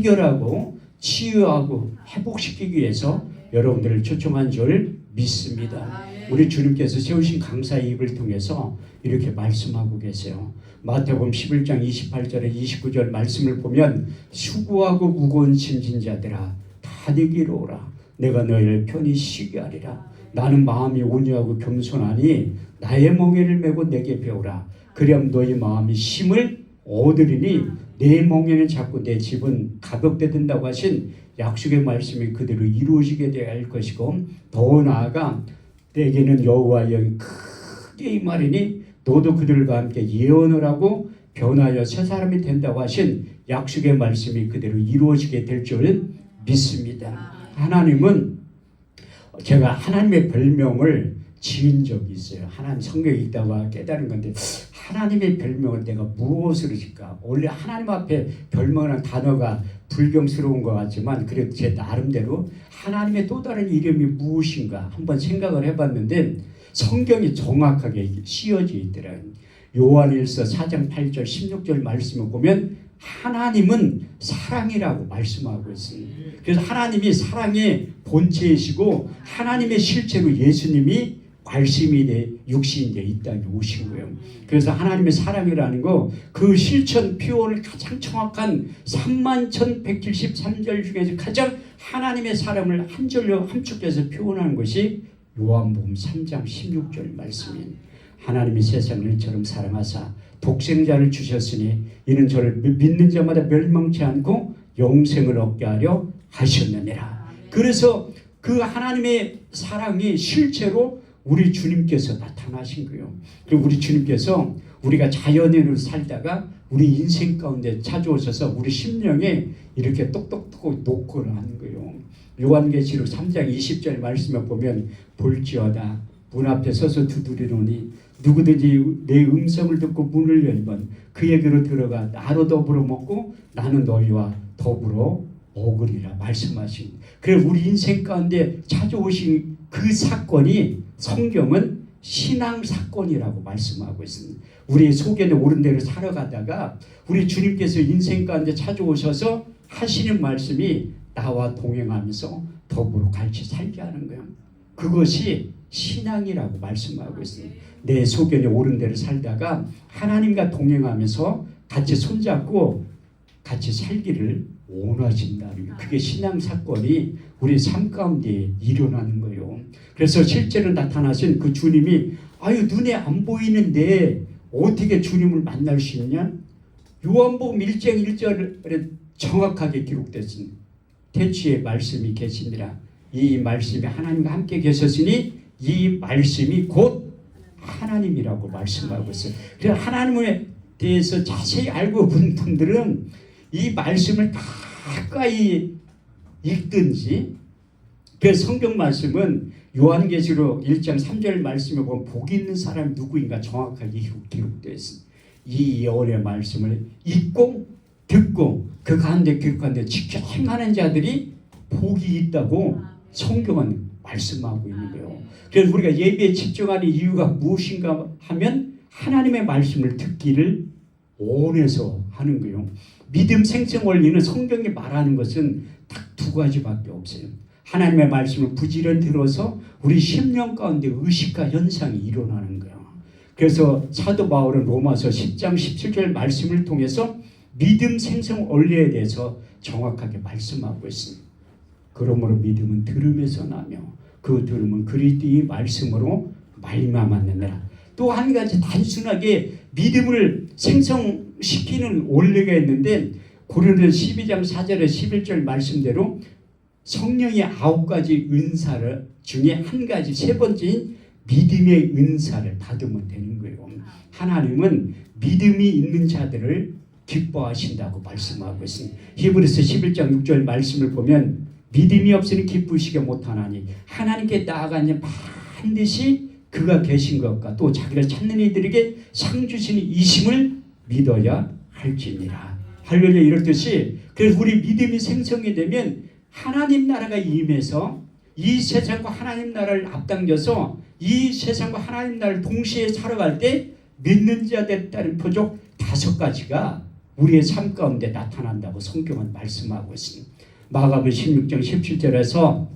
해결하고 치유하고 회복시키기 위해서 여러분들을 초청한 줄 믿습니다. 우리 주님께서 세우신 강사의 입을 통해서 이렇게 말씀하고 계세요. 마태복음 11장 28절에 29절 말씀을 보면 수고하고 무거운 짐진 자들아 다 내게로 오라. 내가 너희를 편히 쉬게 하리라. 나는 마음이 온유하고 겸손하니 나의 멍에를 메고 내게 배우라. 그리하면 너희 마음이 쉼을 얻으리니 내 멍에는 작고 내 집은 가볍게 된다고 하신 약속의 말씀이 그대로 이루어지게 되어야 할 것이고, 더 나아가 내게는 여호와의 영이 크게 임하리니 너도 그들과 함께 예언을 하고 변하여 새 사람이 된다고 하신 약속의 말씀이 그대로 이루어지게 될 줄 믿습니다. 하나님은, 제가 하나님의 별명을 지은 적이 있어요. 하나님 성경에 읽다가 깨달은 건데, 하나님의 별명을 내가 무엇으로 질까? 원래 하나님 앞에 별명이라는 단어가 불경스러운 것 같지만 그래도 제 나름대로 하나님의 또 다른 이름이 무엇인가 한번 생각을 해봤는데, 성경이 정확하게 씌어져 있더라고요. 요한일서 4장 8절 16절 말씀을 보면 하나님은 사랑이라고 말씀하고 있습니다. 그래서 하나님이 사랑의 본체이시고 하나님의 실체로 예수님이 말씀이 돼 육신이 돼 이 땅에 오신 거예요. 그래서 하나님의 사랑이라는 거, 그 실천 표현을 가장 정확한 31,173절 중에서 가장 하나님의 사랑을 한 절로 함축해서 표현하는 것이 요한복음 3장 16절 말씀입니다. 하나님이 세상을 이처럼 사랑하사 독생자를 주셨으니 이는 저를 믿는 자마다 멸망치 않고 영생을 얻게 하려 하셨느니라. 그래서 그 하나님의 사랑이 실제로 우리 주님께서 나타나신 거예요. 그리고 우리 주님께서 우리가 자연인으로 살다가 우리 인생 가운데 찾아오셔서 우리 심령에 이렇게 똑똑똑 녹고를 하는 거예요. 요한계시록 3장 20절 말씀에 보면 볼지어다 문 앞에 서서 두드리노니 누구든지 내 음성을 듣고 문을 열면 그에게로 들어가 나로 더불어 먹고 나는 너희와 더불어 먹으리라 말씀하신. 그래서 우리 인생 가운데 찾아오신 그 사건이 성경은 신앙 사건이라고 말씀하고 있습니다. 우리 속에는 옳은 대로 살아가다가 우리 주님께서 인생 가운데 찾아오셔서 하시는 말씀이 나와 동행하면서 더불어 같이 살게 하는 거예요. 그것이 신앙이라고 말씀하고 있습니다. 내 속에는 옳은 대로 살다가 하나님과 동행하면서 같이 손잡고 같이 살기를 원하신다는 게, 그게 신앙 사건이 우리 삶 가운데 일어나는 거예요. 그래서 실제로 나타나신 그 주님이 눈에 안 보이는데 어떻게 주님을 만날 수 있냐? 요한복음 1장 1절에 정확하게 기록됐습니다. 태초에 말씀이 계시니라. 이 말씀이 하나님과 함께 계셨으니 이 말씀이 곧 하나님이라고 말씀하고 있어요. 그래서 하나님에 대해서 자세히 알고 본 분들은 이 말씀을 가까이 읽든지, 그 성경 말씀은 요한계시록 1장 3절 말씀에 보면 복이 있는 사람이 누구인가 정확하게 기록되어 있습니다. 이 예언의 말씀을 읽고 듣고 그 가운데 기록하는데 지켜 행하는 자들이 복이 있다고 성경은 말씀하고 있는 거예요. 그래서 우리가 예배에 집중하는 이유가 무엇인가 하면 하나님의 말씀을 듣기를 원해서 하는 거예요. 믿음 생성 원리는 성경이 말하는 것은 딱 두 가지밖에 없어요. 하나님의 말씀을 부지런히 들어서 우리 심령 가운데 의식과 현상이 일어나는 거예요. 그래서 사도 바울은 로마서 10장 17절 말씀을 통해서 믿음 생성 원리에 대해서 정확하게 말씀하고 있습니다. 그러므로 믿음은 들음에서 나며 그 들음은 그리스도의 말씀으로 말미암았느니라. 또 한 가지 단순하게 믿음을 생성시키는 원리가 있는데, 고린도서 12장 4절에 11절 말씀대로 성령의 9가지 은사를 중에 한 가지, 세 번째인 믿음의 은사를 받으면 되는 거예요. 하나님은 믿음이 있는 자들을 기뻐하신다고 말씀하고 있습니다. 히브리서 11장 6절 말씀을 보면 믿음이 없으니 기쁘시게 못하나니 하나님께 나아가는 반드시 그가 계신 것과 또 자기를 찾는 이들에게 상 주시는 이심을 믿어야 할지니라. 할렐루야. 이렇듯이 그래서 우리 믿음이 생성이 되면 하나님 나라가 임해서 이 세상과 하나님 나라를 앞당겨서 이 세상과 하나님 나라를 동시에 살아갈 때 믿는 자들에 따른 표적 5가지가 우리의 삶 가운데 나타난다고 성경은 말씀하고 있습니다. 마가복음 16장 17절에서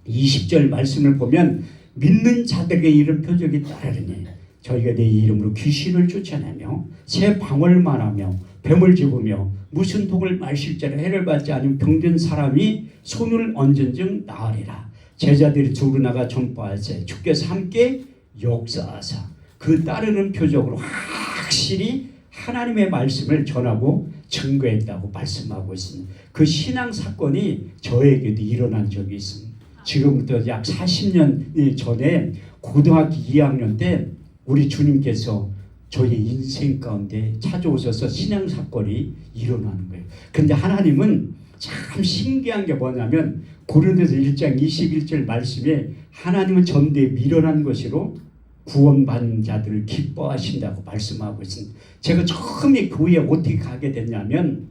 20절 말씀을 보면 믿는 자들에게 이런 표적이 따르니 저희가 내 이름으로 귀신을 쫓아내며 새 방울만 하며 뱀을 집으며 무슨 독을 마실지라 해를 받지 않은 병든 사람이 손을 얹은 즉 나으리라. 제자들이 두루 나가 전파하세 주께서 함께 역사하사 그 따르는 표적으로 확실히 하나님의 말씀을 전하고 증거했다고 말씀하고 있습니다. 그 신앙 사건이 저에게도 일어난 적이 있습니다. 지금부터 약 40년 전에 고등학교 2학년 때 우리 주님께서 저희 인생 가운데 찾아오셔서 신앙 사건이 일어나는 거예요. 그런데 하나님은 참 신기한 게 뭐냐면 고린도서 1장 21절 말씀에 하나님은 전대에 미련한 것으로 구원받는 자들을 기뻐하신다고 말씀하고 있습니다. 제가 처음에 교회에 어떻게 가게 됐냐면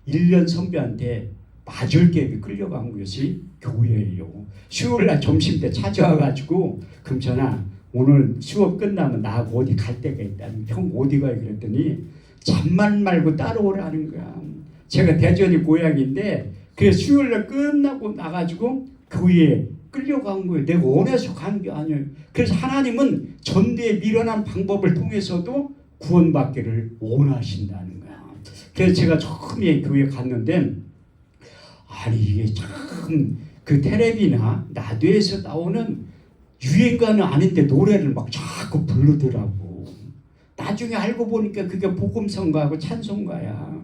1년 선배한테 마절개비 끌려간 것이 교회예요. 수요일날 점심때 찾아와가지고 금천아 오늘 수업 끝나면 나하고 어디 갈 데가 있다는 형 어디 가요? 그랬더니 잠만 말고 따라오라는 거야. 제가 대전이 고향인데 그래서 수요일날 끝나고 나가지고 교회에 끌려간 거예요. 내가 원해서 간 게 아니에요. 그래서 하나님은 전대에 미련한 방법을 통해서도 구원받기를 원하신다는 거야. 그래서 제가 처음에 교회 갔는데 아니 이게 참 그 텔레비나 라디오에서 나오는 유행가는 아닌데 노래를 막 자꾸 부르더라고. 나중에 알고 보니까 그게 복음성가하고 찬송가야.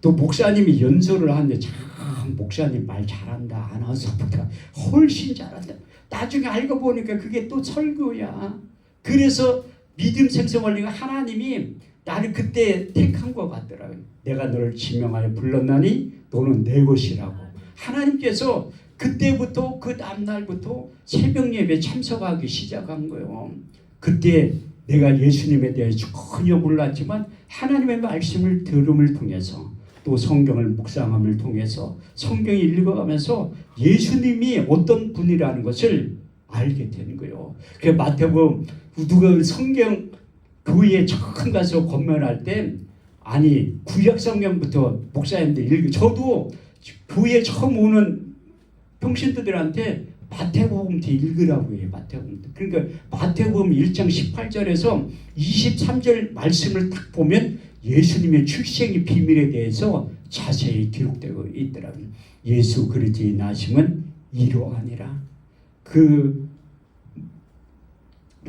또 목사님이 연설을 하는데 참 목사님 말 잘한다. 아나운서보다 훨씬 잘한다. 나중에 알고 보니까 그게 또 설교야. 그래서 믿음 생성원리가 하나님이 나를 그때 택한 것 같더라고요. 내가 너를 지명하여 불렀나니 너는 내 것이라고. 하나님께서 그때부터 그 다음날부터 새벽 예배 참석하기 시작한 거예요. 그때 내가 예수님에 대해서 전혀 몰랐지만 하나님의 말씀을 들음을 통해서 또 성경을 묵상함을 통해서 성경을 읽어가면서 예수님이 어떤 분이라는 것을 알게 되는 거예요. 그 마태복음 누가 성경 교회에 처음 가서 건면할 때 아니 구약 성경부터 목사님들 읽고 저도 교회에 처음 오는 평신도들한테 마태복음부터 읽으라고 해요. 마태복음. 그러니까 마태복음 1장 18절에서 23절 말씀을 딱 보면 예수님의 출생의 비밀에 대해서 자세히 기록되고 있더라고요. 예수 그리스도의 나심은 이러하니라. 그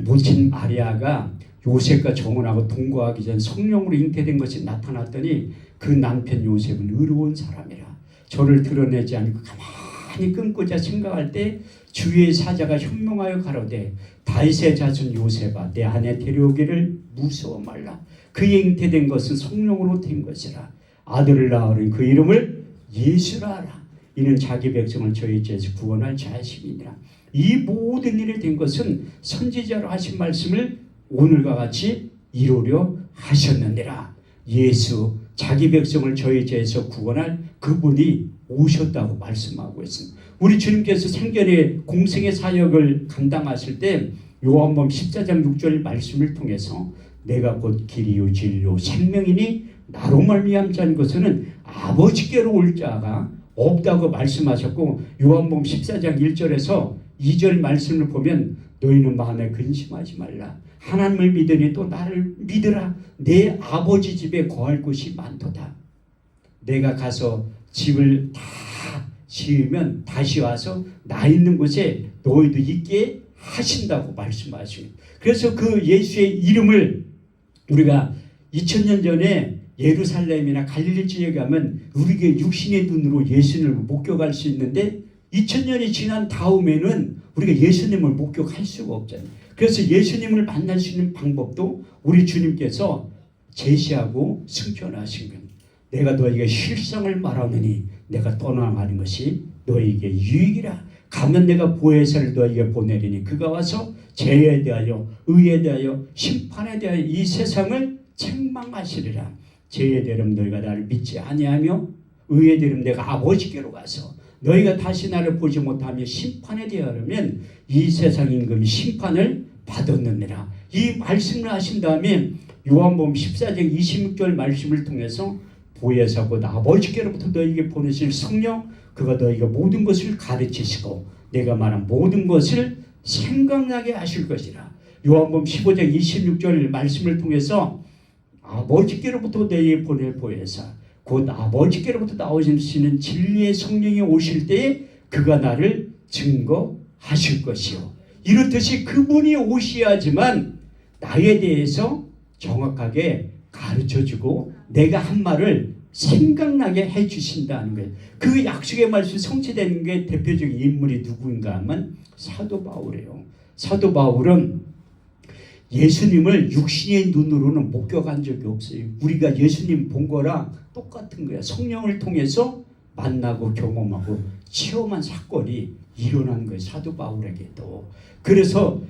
모친 마리아가 요셉과 정혼하고 동거하기 전 성령으로 잉태된 것이 나타났더니 그 남편 요셉은 의로운 사람이라. 저를 드러내지 않고 가만히 끊고자 생각할 때 주의 사자가 현명하여 가로되 다윗의 자손 요셉아 내 아내 데려오기를 무서워 말라. 그의 잉태된 것은 성령으로 된 것이라. 아들을 낳으니 그 이름을 예수라 하라. 이는 자기 백성을 저희 죄에서 구원할 자심이니라. 이 모든 일이 된 것은 선지자로 하신 말씀을 오늘과 같이 이루려 하셨느니라. 예수 자기 백성을 저희 죄에서 구원할 그분이 오셨다고 말씀하고 있습니다. 우리 주님께서 생전에 공생의 사역을 감당하실 때 요한복음 14장 6절 말씀을 통해서 내가 곧 길이요 진리요 생명이니 나로 말미암지 않은 것은 아버지께로 올 자가 없다고 말씀하셨고 요한복음 14장 1절에서 2절 말씀을 보면 너희는 마음에 근심하지 말라. 하나님을 믿으니 또 나를 믿으라. 내 아버지 집에 거할 곳이 많도다. 내가 가서 집을 다 지으면 다시 와서 나 있는 곳에 너희도 있게 하신다고 말씀하십니다. 그래서 그 예수의 이름을 우리가 2000년 전에 예루살렘이나 갈릴리 지역에 가면 우리가 육신의 눈으로 예수님을 목격할 수 있는데 2000년이 지난 다음에는 우리가 예수님을 목격할 수가 없잖아요. 그래서 예수님을 만날 수 있는 방법도 우리 주님께서 제시하고 승천하신 겁니다. 내가 너에게 실상을 말하느니 내가 떠나가는 것이 너에게 유익이라. 가면 내가 보혜사를 너에게 보내리니 그가 와서 죄에 대하여 의에 대하여 심판에 대하여 이 세상을 책망하시리라. 죄에 대하여 너희가 나를 믿지 아니하며 의에 대하여 내가 아버지께로 가서 너희가 다시 나를 보지 못하며 심판에 대하여면 이 세상 임금이 심판을 받았느니라. 이 말씀을 하신 다음에 요한복음 14장 26절 말씀을 통해서 보혜사 곧 아버지께로부터 너에게 보내실 성령 그가 너에게 모든 것을 가르치시고 내가 말한 모든 것을 생각나게 하실 것이라. 요한복음 15장 26절 말씀을 통해서 아버지께로부터 너에게 보낼 보혜사 곧 아버지께로부터 나오시는 진리의 성령이 오실 때에 그가 나를 증거하실 것이요. 이렇듯이 그분이 오셔야지만 나에 대해서 정확하게 가르쳐주고 내가 한 말을 생각나게 해주신다는 거예요. 그 약속의 말씀이 성취되는 게 대표적인 인물이 누구인가 하면 사도 바울이에요. 사도 바울은 예수님을 육신의 눈으로는 목격한 적이 없어요. 우리가 예수님 본 거랑 똑같은 거야. 성령을 통해서 만나고 경험하고 체험한 사건이 일어난 거예요. 사도 바울에게도. 그래서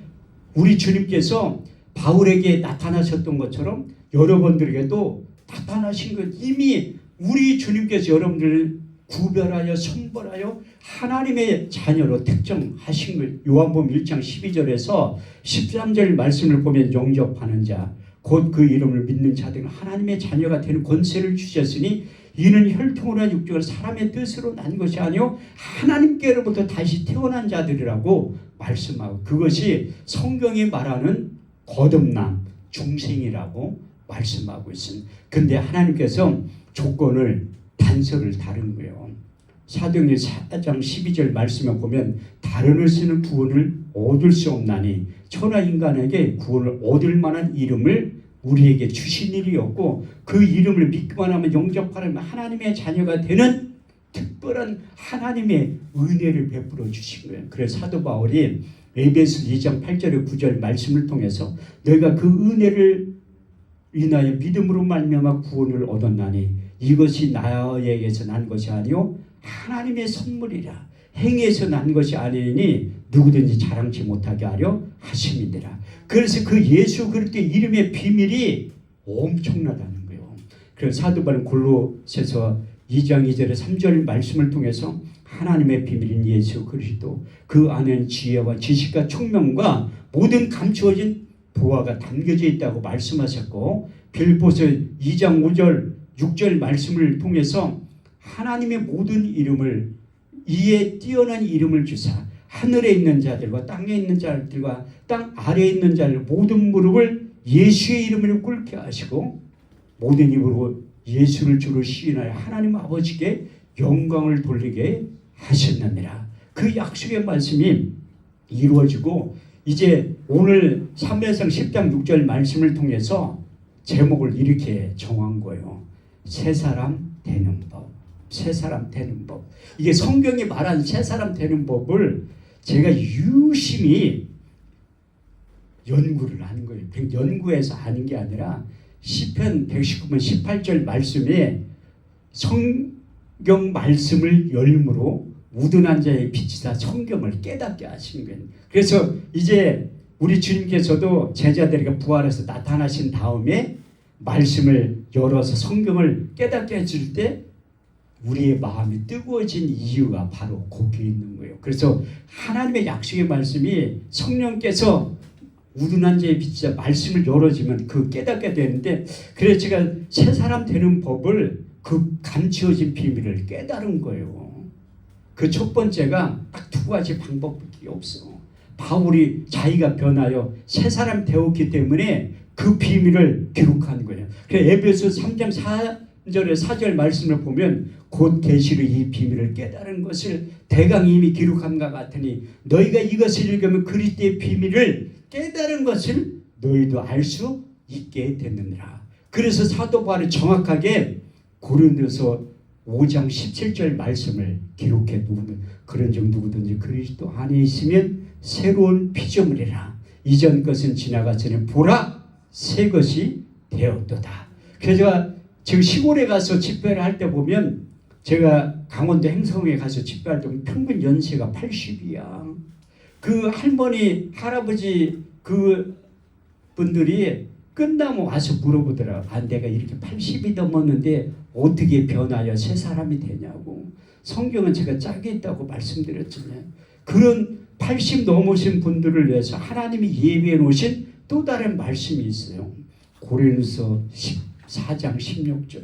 우리 주님께서 바울에게 나타나셨던 것처럼 여러분들에게도 나타나신 것 이미 우리 주님께서 여러분들을 구별하여 선별하여 하나님의 자녀로 특정하신 거예요. 요한복음 1장 12절에서 13절 말씀을 보면 영접하는 자 곧 그 이름을 믿는 자들은 하나님의 자녀가 되는 권세를 주셨으니 이는 혈통이나 육적으로 사람의 뜻으로 난 것이 아니요 하나님께로부터 다시 태어난 자들이라고 말씀하고 그것이 성경이 말하는 거듭남 중생이라고 말씀하고 있습니다. 근데 하나님께서 조건을 단서를 다른 거예요. 사도행전 4장 12절 말씀에 보면 다른 의씨는 구원을 얻을 수 없나니 천하 인간에게 구원을 얻을 만한 이름을 우리에게 주신 일이 없고 그 이름을 믿기만 하면 영접하면 하나님의 자녀가 되는 특별한 하나님의 은혜를 베풀어 주신 거예요. 그래서 사도 바울이 에베소 2장 8절에 9절 말씀을 통해서 너희가 그 은혜를 인하여 믿음으로 말미암아 구원을 얻었나니 이것이 나에게서 난 것이 아니요 하나님의 선물이라 행위에서 난 것이 아니니 누구든지 자랑치 못하게 하려 하심이니라. 그래서 그 예수 그리스도의 이름의 비밀이 엄청나다는 거예요. 그래서 사도 바울은 골로새서 2장 2절에 3절 말씀을 통해서 하나님의 비밀인 예수 그리스도 그 안에는 지혜와 지식과 총명과 모든 감추어진 보화가 담겨져 있다고 말씀하셨고 빌립보서 2장 5절 6절 말씀을 통해서 하나님의 모든 이름을 이에 뛰어난 이름을 주사 하늘에 있는 자들과 땅에 있는 자들과 땅 아래에 있는 자들 모든 무릎을 예수의 이름으로 꿇게 하시고 모든 입으로 예수를 주로 시인하여 하나님 아버지께 영광을 돌리게 하셨느니라. 그 약속의 말씀이 이루어지고 이제 오늘 사무엘상 10장 6절 말씀을 통해서 제목을 이렇게 정한 거예요. 새 사람 되는 법. 새 사람 되는 법. 이게 성경이 말한 새 사람 되는 법을 제가 유심히 연구를 하는 거예요. 연구해서 하는 게 아니라 시편 119편 18절 말씀에 성경 말씀을 열므로 우둔한 자의 빛이다 성경을 깨닫게 하신 거예요. 그래서 이제 우리 주님께서도 제자들에게 부활해서 나타나신 다음에 말씀을 열어서 성경을 깨닫게 해줄 때 우리의 마음이 뜨거워진 이유가 바로 거기에 있는 거예요. 그래서 하나님의 약속의 말씀이 성령께서 우둔한 자의 빛이자 말씀을 열어주면 그 깨닫게 되는데 그래서 제가 새 사람 되는 법을 그 감추어진 비밀을 깨달은 거예요. 그 첫 번째가 딱 두 가지 방법밖에 없어. 바울이 자기가 변하여 새 사람 되었기 때문에 그 비밀을 기록한 거예요. 그래서 에베소 3장 4절에 4절 말씀을 보면 곧 계시로 이 비밀을 깨달은 것을 대강 이미 기록함과 같으니 너희가 이것을 읽으면 그리스도의 비밀을 깨달은 것을 너희도 알 수 있게 됐느니라. 그래서 사도 바울이 정확하게 고린도서 5장 17절 말씀을 기록해 두면 그런즉 누구든지 그리스도 안에 있으면 새로운 피조물이라 이전 것은 지나갔으니 보라 새 것이 되었도다. 그래서 제가 지금 시골에 가서 집회를 할 때 보면 제가 강원도 행성에 가서 집회할 때 평균 연세가 80이야. 그 할머니 할아버지 그 분들이 끝나면 와서 물어보더라. 아, 내가 이렇게 80이 넘었는데 어떻게 변하여 새 사람이 되냐고. 성경은 제가 짝이 있다고 말씀드렸잖아요. 그런 80 넘으신 분들을 위해서 하나님이 예비해 놓으신 또 다른 말씀이 있어요. 고린도서 14장 16절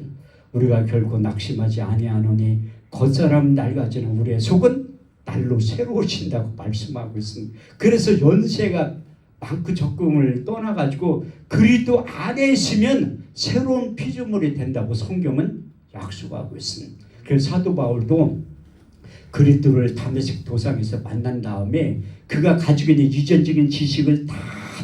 우리가 결코 낙심하지 아니하노니 겉사람 낡아지는 우리의 속은 날로 새로워진다고 말씀하고 있습니다. 그래서 연세가 많고 적금을 떠나가지고 그리스도 안에 있으면 새로운 피조물이 된다고 성경은 약속하고 있습니다. 그래서 사도 바울도 그리스도를 다메섹 도상에서 만난 다음에 그가 가지고 있는 유전적인 지식을 다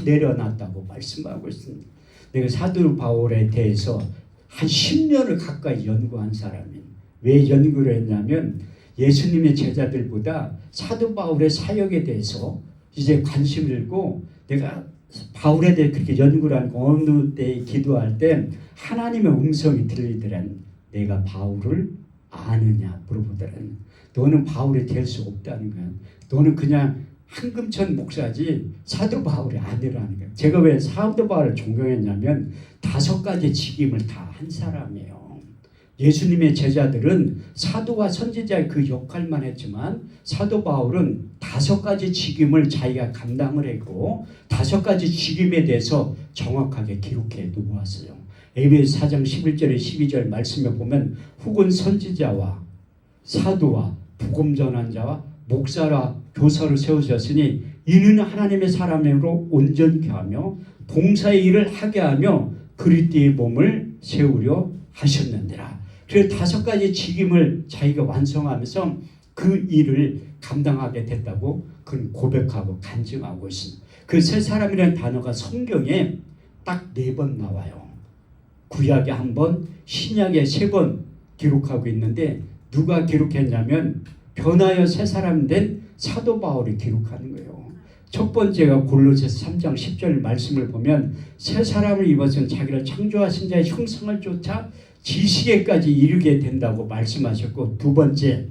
내려놨다고 말씀하고 있습니다. 내가 사도 바울에 대해서 한 10년을 가까이 연구한 사람이에요. 왜 연구를 했냐면 예수님의 제자들보다 사도 바울의 사역에 대해서 이제 관심을 잃고 내가 바울에 대해 그렇게 연구를 한 어느 때 기도할 때 하나님의 음성이 들리더란 내가 바울을 아느냐 물어보더란 너는 바울이 될 수 없다는 거야. 너는 그냥 한금천 목사지 사도 바울이 아니라는 거예요. 제가 왜 사도 바울을 존경했냐면 5가지 직임을 다 한 사람이에요. 예수님의 제자들은 사도와 선지자의 그 역할만 했지만 사도 바울은 5가지 직임을 자기가 감당을 했고 5가지 직임에 대해서 정확하게 기록해 놓았어요. 에베소 4장 11절에 12절 말씀에 보면 혹은 선지자와 사도와 복음 전한 자와 목사라 교사로 세우셨으니 이는 하나님의 사람으로 온전케 하며 봉사의 일을 하게 하며 그리스도의 몸을 세우려 하셨느니라. 그래서 5가지 직임을 자기가 완성하면서 그 일을 감당하게 됐다고 그는 고백하고 간증하고 있습니다. 그 세 사람이라는 단어가 성경에 딱 4번 나와요. 구약에 1번, 신약에 3번 기록하고 있는데 누가 기록했냐면 변하여 새 사람 된 사도 바울이 기록하는 거예요. 첫 번째가 골로새서 3장 10절 말씀을 보면 새 사람을 입어서는 자기를 창조하신 자의 형상을 쫓아 지식에까지 이르게 된다고 말씀하셨고 두 번째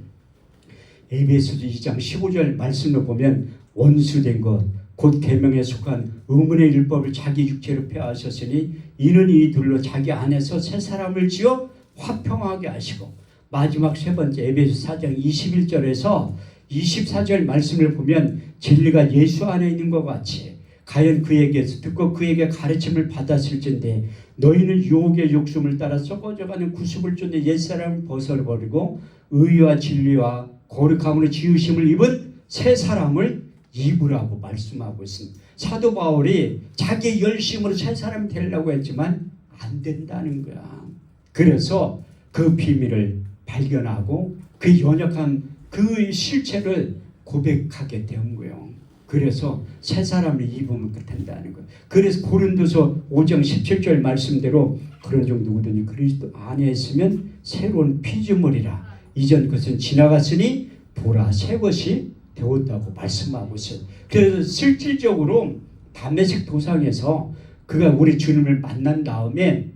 에베소서 2장 15절 말씀을 보면 원수된 것 곧 계명에 속한 의문의 율법을 자기 육체로 폐하셨으니 이는 이들로 자기 안에서 새 사람을 지어 화평하게 하시고 마지막 3번째 에베소 4장 21절에서 24절 말씀을 보면 진리가 예수 안에 있는 것 같이 가연 그에게서 듣고 그에게 가르침을 받았을진데 너희는 유혹의 욕심을 따라 썩어져가는 구습을 쫓는 옛사람을 벗어버리고 의와 진리와 거룩함으로 지으심을 입은 새 사람을 입으라고 말씀하고 있습니다. 사도 바울이 자기 열심으로 새 사람이 되려고 했지만 안 된다는 거야. 그래서 그 비밀을 발견하고 그 연약한 그 실체를 고백하게 된 거예요. 그래서 새 사람을 입으면 된다는 거예요. 그래서 고린도서 5장 17절 말씀대로 그런 종 누구든지 그리스도 안에 있으면 새로운 피조물이라 이전 것은 지나갔으니 보라 새 것이 되었다고 말씀하고 있어요. 그래서 실질적으로 다메섹 도상에서 그가 우리 주님을 만난 다음에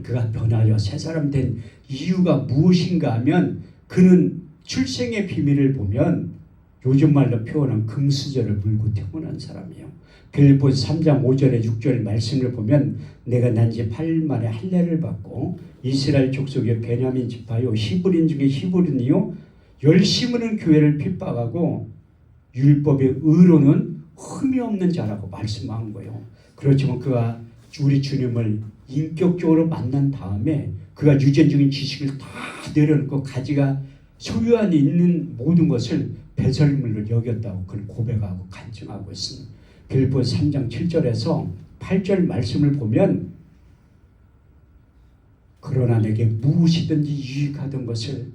그가 변하여 새 사람 된 이유가 무엇인가 하면 그는 출생의 비밀을 보면 요즘 말로 표현한 금수저를 물고 태어난 사람이에요. 빌립보서 3장 5절에 6절 말씀을 보면 내가 난지 8일 만에 할례를 받고 이스라엘 족속의 베냐민 지파요 히브리인 중에 히브리인이요 열심으로는 교회를 핍박하고 율법의 의로는 흠이 없는 자라고 말씀한 거예요. 그렇지만 그가 우리 주님을 인격적으로 만난 다음에 그가 유전적인 지식을 다 내려놓고 가지가 소유한 있는 모든 것을 배설물로 여겼다고 그를 고백하고 간증하고 있습니다. 빌립보서 3장 7절에서 8절 말씀을 보면 그러나 내게 무엇이든지 유익하던 것을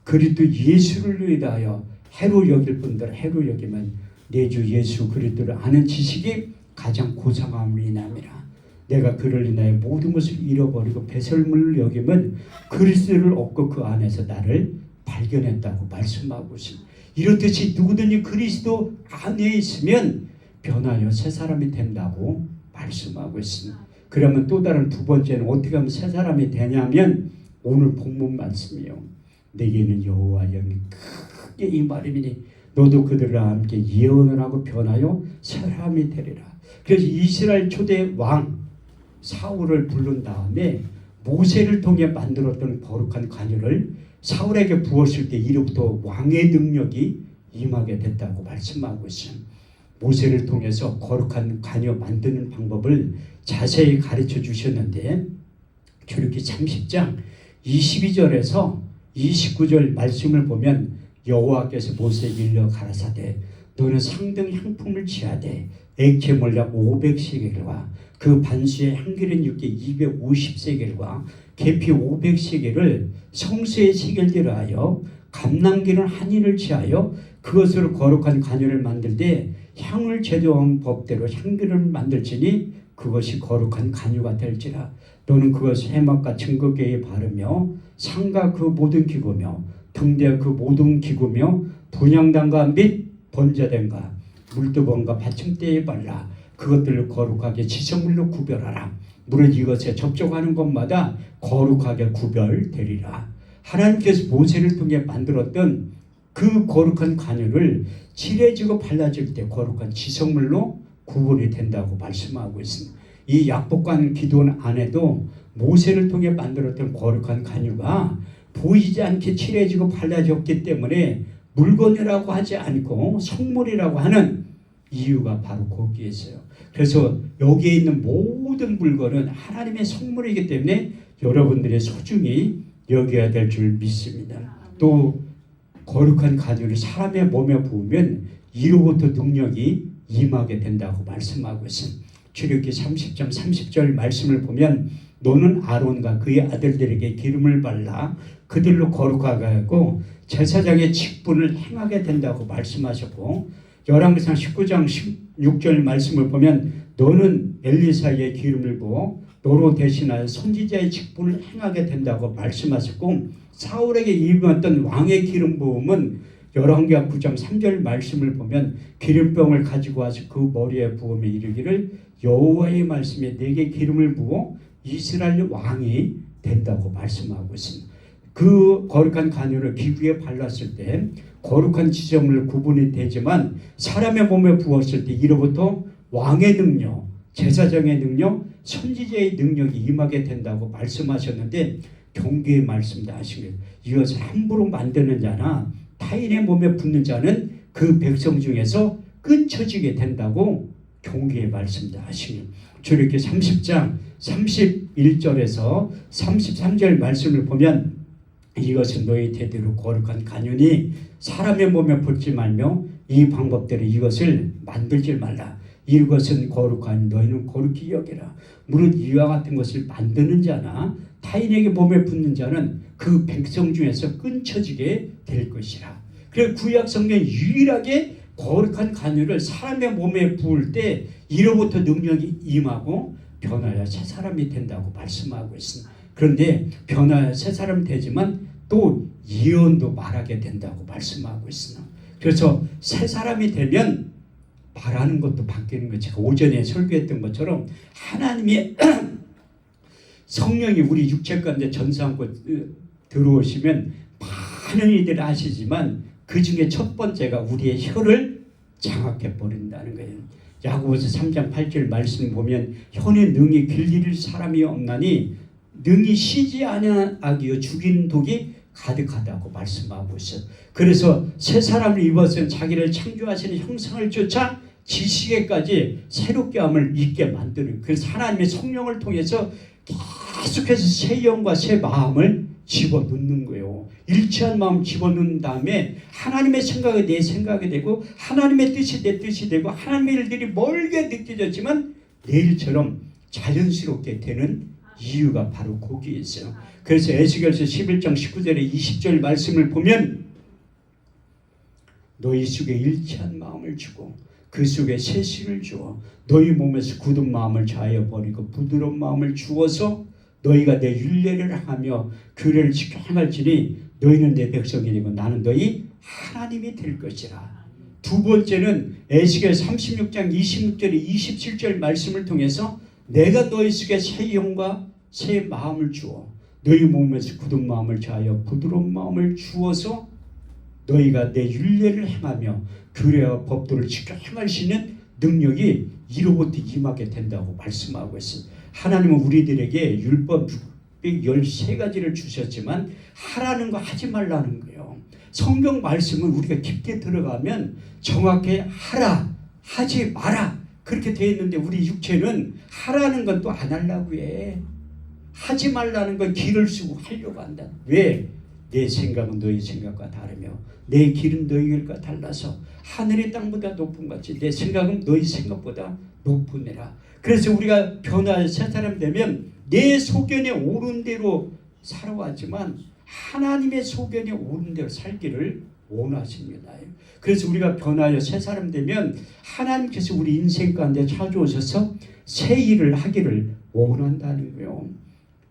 그리스도 예수를 위하여 해로 여길 분들 해로 여기면 내 주 예수 그리스도를 아는 지식이 가장 고상함을 인함이라. 내가 그를 인하여 모든 것을 잃어버리고 배설물을 여기면 그리스도를 얻고 그 안에서 나를 발견했다고 말씀하고 있습니다. 이렇듯이 누구든지 그리스도 안에 있으면 변하여 새 사람이 된다고 말씀하고 있습니다. 그러면 또 다른 두 번째는 어떻게 하면 새 사람이 되냐면 오늘 본문 말씀이에요. 내게는 여호와 영이 크게 임하리니 너도 그들과 함께 예언을 하고 변하여 사람이 되리라. 그래서 이스라엘 초대 왕 사울을 부른 다음에 모세를 통해 만들었던 거룩한 관유를 사울에게 부었을 때 이로부터 왕의 능력이 임하게 됐다고 말씀하고 있어요. 모세를 통해서 거룩한 관유 만드는 방법을 자세히 가르쳐 주셨는데 출애굽기 30장 22절에서 29절 말씀을 보면 여호와께서 모세에게 일러 가라사대 너는 상등 향품을 취하되 액체 몰약 500세겔과 그 반수의 향기름 육개 250세겔과 계피 500세겔을 성소의 세겔대로 하여 감람기름 한 인을 취하여 그것으로 거룩한 관유를 만들되 향을 제도한 법대로 향기름을 만들지니 그것이 거룩한 관유가 될지라. 너는 그것을 해막과 증거궤에 바르며 상과 그 모든 기구며 등대와 그 모든 기구며 분향단과 및 번제단과 물두번과 받침대에 발라 그것들을 거룩하게 지성물로 구별하라. 무릇 이것에 접촉하는 것마다 거룩하게 구별되리라. 하나님께서 모세를 통해 만들었던 그 거룩한 관유를 칠해지고 발라질 때 거룩한 지성물로 구분이 된다고 말씀하고 있습니다. 이 약복관 기도원 안에도 모세를 통해 만들었던 거룩한 관유가 보이지 않게 칠해지고 발라졌기 때문에 물건이라고 하지 않고 성물이라고 하는 이유가 바로 거기에 있어요. 그래서 여기에 있는 모든 물건은 하나님의 성물이기 때문에 여러분들의 소중히 여겨야 될 줄 믿습니다. 또 거룩한 관유를 사람의 몸에 부으면 이로부터 능력이 임하게 된다고 말씀하고 있습니다. 출애굽기 30장 30절 말씀을 보면 너는 아론과 그의 아들들에게 기름을 발라 그들로 거룩하게 하고 제사장의 직분을 행하게 된다고 말씀하셨고 열왕기상 19장 16절 말씀을 보면 너는 엘리사의 기름을 부어 너로 대신하여 선지자의 직분을 행하게 된다고 말씀하셨고 사울에게 임했던 왕의 기름 부음은 열왕기하 9장 3절 말씀을 보면 기름병을 가지고 와서 그 머리에 부으며 이르기를 여호와의 말씀에 내게 기름을 부어 이스라엘 왕이 된다고 말씀하고 있습니다. 그 거룩한 관유를 기구에 발랐을 때 거룩한 지점을 구분이 되지만 사람의 몸에 부었을 때 이로부터 왕의 능력, 제사장의 능력, 선지자의 능력이 임하게 된다고 말씀하셨는데 경계의 말씀도 하시길 이것을 함부로 만드는 자나 타인의 몸에 붙는 자는 그 백성 중에서 끊쳐지게 된다고 경계의 말씀도 하시길 출애굽기 30장 31절에서 33절 말씀을 보면 이것은 너희 대대로 거룩한 관유니 사람의 몸에 붙지 말며 이 방법대로 이것을 만들지 말라. 이것은 거룩한 너희는 거룩히 여기라. 무릇 이와 같은 것을 만드는 자나 타인에게 몸에 붙는 자는 그 백성 중에서 끊쳐지게 될 것이라. 그래서 구약 성경 유일하게 거룩한 관유를 사람의 몸에 부을 때 이로부터 능력이 임하고 변화야 새 사람이 된다고 말씀하고 있습니다. 그런데 변화야 새 사람이 되지만 또 예언도 말하게 된다고 말씀하고 있습니다. 그래서 새 사람이 되면 말하는 것도 바뀌는 거 제가 오전에 설교했던 것처럼 하나님의 성령이 우리 육체 가운데 전사하고 들어오시면 많은 이들이 아시지만 그 중에 첫 번째가 우리의 혀를 장악해 버린다는 거예요. 야고보서 3장 8절 말씀 보면 혀에 능히 길들일 사람이 없나니 능히 쉬지 아니하기요 죽인 독이 가득하다고 말씀하고 있어요. 그래서 새 사람을 입어서 자기를 창조하시는 형상을 쫓아 지식에까지 새롭게 함을 있게 만드는 그래서 하나님의 성령을 통해서 계속해서 새 영과 새 마음을 집어넣는 거예요. 일치한 마음 집어넣은 다음에 하나님의 생각이 내 생각이 되고 하나님의 뜻이 내 뜻이 되고 하나님의 일들이 멀게 느껴졌지만 내 일처럼 자연스럽게 되는 이유가 바로 거기에 있어요. 그래서 에스겔서 11장 19절에 20절 말씀을 보면 너희 속에 일치한 마음을 주고 그 속에 새 신을 주어 너희 몸에서 굳은 마음을 자하여 버리고 부드러운 마음을 주어서 너희가 내 율례를 하며 규례를 지켜 행할지니 너희는 내 백성이 되고 나는 너희 하나님이 될 것이라. 두 번째는 에스겔 36장 26절에 27절 말씀을 통해서 내가 너희 속에 새 영과 새 마음을 주어 너희 몸에서 굳은 마음을 자하여 부드러운 마음을 주어서 너희가 내 율례를 행하며 규례와 법도를 지켜 행할 수 있는 능력이 이로부터 임하게 된다고 말씀하고 있습니다. 하나님은 우리들에게 율법 613가지를 주셨지만 하라는 거 하지 말라는 거예요. 성경 말씀은 우리가 깊게 들어가면 정확히 하라, 하지 마라 그렇게 되어 있는데 우리 육체는 하라는 건 또 안 하려고 해. 하지 말라는 건 길을 쓰고 하려고 한다. 왜? 내 생각은 너희 생각과 다르며 내 길은 너희 길과 달라서 하늘의 땅보다 높은 같이 내 생각은 너희 생각보다 높으니라. 그래서 우리가 변화의 새 사람 되면 내 소견에 옳은 대로 살아왔지만 하나님의 소견에 옳은 대로 살기를 원하십니다. 그래서 우리가 변화하여 새 사람 되면 하나님께서 우리 인생 가운데 찾아오셔서 새 일을 하기를 원한다는 거예요.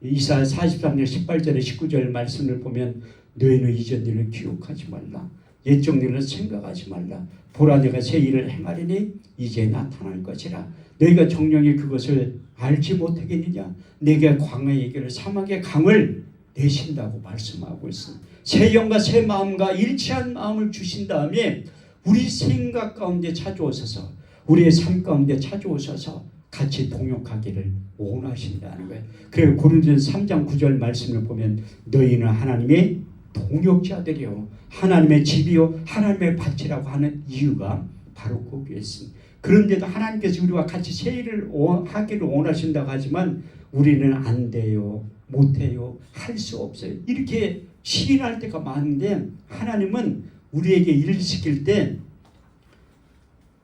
이사야 43년 18절에 19절 말씀을 보면 너희는 이전 일을 기억하지 말라. 옛적 일을 생각하지 말라. 보라 내가 새 일을 행하리니 이제 나타날 것이라. 너희가 정령이 그것을 알지 못하겠느냐. 내게 광야의 길을 사막의 강을 내신다고 말씀하고 있습니다. 새 영과 새 마음과 일치한 마음을 주신 다음에 우리 생각 가운데 찾아오셔서 우리의 삶 가운데 찾아오셔서 같이 동역하기를 원하신다는 거예요. 그리고 고린도전서 3장 9절 말씀을 보면 너희는 하나님의 동역자들이요 하나님의 집이요 하나님의 밭이라고 하는 이유가 바로 거기에 있습니다. 그런데도 하나님께서 우리와 같이 새 일을 하기를 원하신다고 하지만 우리는 안 돼요, 못해요, 할 수 없어요 이렇게 시인할 때가 많은데 하나님은 우리에게 일을 시킬 때